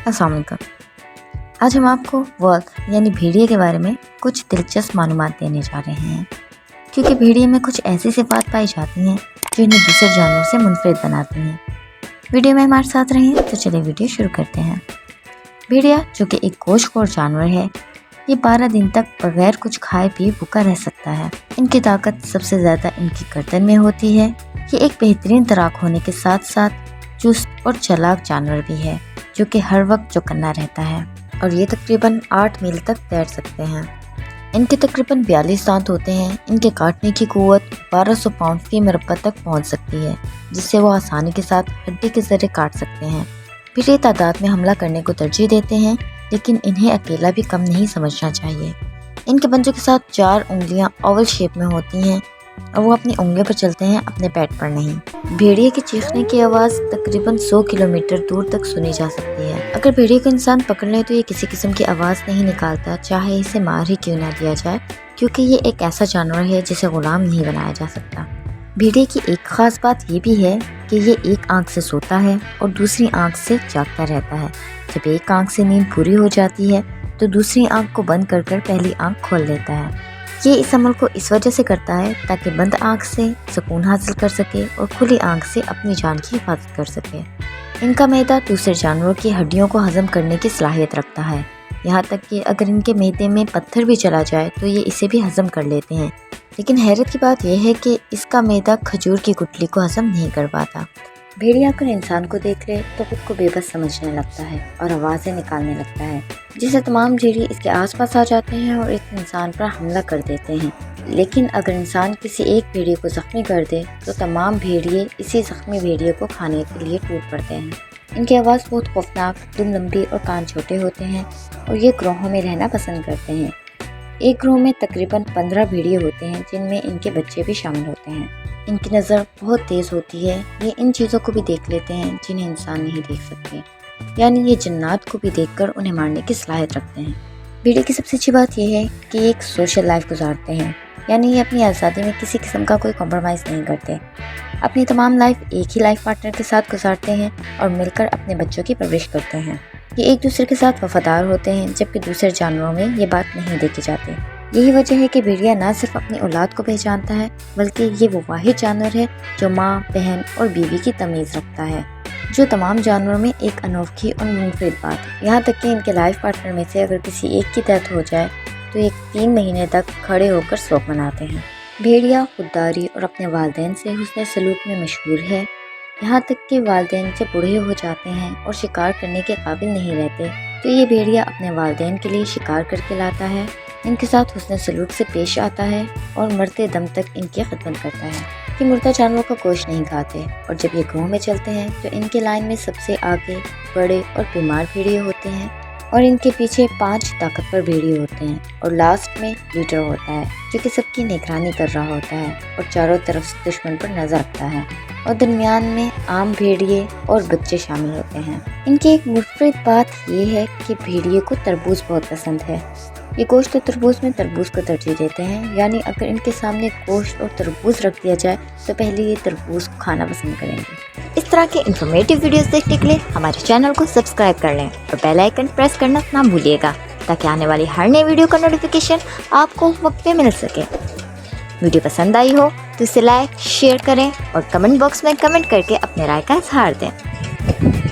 अस्सलाम वालेकुम। आज हम आपको वोल्फ यानी भेड़िए के बारे में कुछ दिलचस्प मालूमात देने जा रहे हैं, क्योंकि भेड़िए में कुछ ऐसी सिफात पाई जाती हैं जो इन्हें दूसरे जानवरों से मुनफरिद बनाती हैं। वीडियो में हमारे साथ रहिए, तो चलिए वीडियो शुरू करते हैं। भेड़िया, जो कि एक गोश्तखोर जानवर है, ये 12 दिन तक बगैर कुछ खाए पिए भूखा रह सकता है। इनकी ताकत सबसे ज़्यादा इनकी गर्दन में होती है। ये एक बेहतरीन तैराक होने के साथ साथ चुस्त और चालाक जानवर भी है, जो कि हर वक्त चौकन्ना रहता है और ये तकरीबन 8 मील तक तैर सकते हैं। इनके तकरीबन 42 दांत होते हैं। इनके काटने की कुव्वत 1200 पाउंड की मरब्बा तक पहुंच सकती है, जिससे वो आसानी के साथ हड्डी के जरिए काट सकते हैं। फिर तादाद में हमला करने को तरजीह देते हैं, लेकिन इन्हें अकेला भी कम नहीं समझना चाहिए। इनके पंजों के साथ 4 उंगलियां ओवल शेप में होती हैं और वो अपनी उंगलियों पर चलते हैं, अपने पेट पर नहीं। भेड़िए के चीखने की आवाज़ तकरीबन 100 किलोमीटर दूर तक सुनी जा सकती है। अगर भेड़िए को इंसान पकड़ ले तो ये किसी किस्म की आवाज़ नहीं निकालता, चाहे इसे मार ही क्यों ना दिया जाए, क्योंकि ये एक ऐसा जानवर है जिसे गुलाम नहीं बनाया जा सकता। भेड़िए की एक ख़ास बात ये भी है कि ये एक आंख से सोता है और दूसरी आंख से जागता रहता है। जब एक आंख से नींद पूरी हो जाती है तो दूसरी आंख को बंद कर पहली आंख खोल लेता है। ये इस अमल को इस वजह से करता है ताकि बंद आंख से सुकून हासिल कर सके और खुली आंख से अपनी जान की हिफाजत कर सके। इनका मैदा दूसरे जानवरों की हड्डियों को हजम करने की सलाहियत रखता है, यहाँ तक कि अगर इनके मैदे में पत्थर भी चला जाए तो ये इसे भी हजम कर लेते हैं। लेकिन हैरत की बात यह है कि इसका मैदा खजूर की गुठली को हजम नहीं कर पाता। भेड़िया अगर इंसान को देख ले तो खुद को बेबस समझने लगता है और आवाज़ें निकालने लगता है, जिससे तमाम भेड़िए इसके आसपास आ जाते हैं और एक इंसान पर हमला कर देते हैं। लेकिन अगर इंसान किसी एक भेड़िए को ज़ख्मी कर दे तो तमाम भेड़िए इसी ज़ख्मी भेड़िए को खाने के लिए टूट पड़ते हैं। इनकी आवाज़ बहुत खौफनाक, दुम लंबी और कान छोटे होते हैं और ये ग्रोहों में रहना पसंद करते हैं। एक ग्रोह में तकरीबन 15 भेड़िए होते हैं, जिनमें इनके बच्चे भी शामिल होते हैं। इनकी नज़र बहुत तेज़ होती है। ये इन चीज़ों को भी देख लेते हैं जिन्हें इंसान नहीं देख सकते, यानी ये जन्नात को भी देखकर उन्हें मारने की सलाहियत रखते हैं। भेड़िए की सबसे अच्छी बात यह है कि ये एक सोशल लाइफ गुजारते हैं, यानी ये अपनी आज़ादी में किसी किस्म का कोई कॉम्प्रोमाइज़ नहीं करते। अपनी तमाम लाइफ एक ही लाइफ पार्टनर के साथ गुजारते हैं और मिलकर अपने बच्चों की परवरिश करते हैं। ये एक दूसरे के साथ वफादार होते हैं, जबकि दूसरे जानवरों में ये बात नहीं देखी जाती। यही वजह है कि भेड़िया न सिर्फ अपनी औलाद को पहचानता है, बल्कि ये वो वाहिद जानवर है जो माँ, बहन और बीवी की तमीज़ रखता है, जो तमाम जानवरों में एक अनोखी और मुनफरिद बात है। यहाँ तक कि इनके लाइफ पार्टनर में से अगर किसी एक की डेथ हो जाए तो ये 3 महीने तक खड़े होकर शोक मनाते हैं। भेड़िया खुददारी और अपने वालिदैन से हुस्न सलूक में मशहूर है, यहाँ तक कि वालिदैन जब बूढ़े हो जाते हैं और शिकार करने के काबिल नहीं रहते तो ये भेड़िया अपने वालिदैन के लिए शिकार करके लाता है, इनके साथ हुस्न सलूक से पेश आता है और मरते दम तक इनकी खिदमत करता है। ये मुर्दा जानवरों का गोश्त नहीं खाते और जब ये ग्रोह में चलते हैं तो इनके लाइन में सबसे आगे बड़े और बीमार भेड़िए होते हैं और इनके पीछे 5 ताकतवर भेड़िए होते हैं और लास्ट में लीडर होता है, जो कि सबकी निगरानी कर रहा होता है और चारों तरफ से दुश्मन पर नजर रखता है, और दरमियान में आम भेड़िए और बच्चे शामिल होते हैं। इनकी एक मुनफरिद बात यह है कि भेड़िए को तरबूज बहुत पसंद है। ये गोश्त और तरबूज में तरबूज को तरजीह देते हैं, यानी अगर इनके सामने गोश्त और तरबूज रख दिया जाए तो पहले ये तरबूज को खाना पसंद करेंगे। इस तरह के इंफॉर्मेटिव वीडियोस देखने के लिए हमारे चैनल को सब्सक्राइब कर लें और बेल आइकन प्रेस करना ना भूलिएगा, ताकि आने वाली हर नई वीडियो का नोटिफिकेशन आपको वक्त पे मिल सके। वीडियो पसंद आई हो तो इसे लाइक, शेयर करें और कमेंट बॉक्स में कमेंट करके अपने राय का इजहार दें।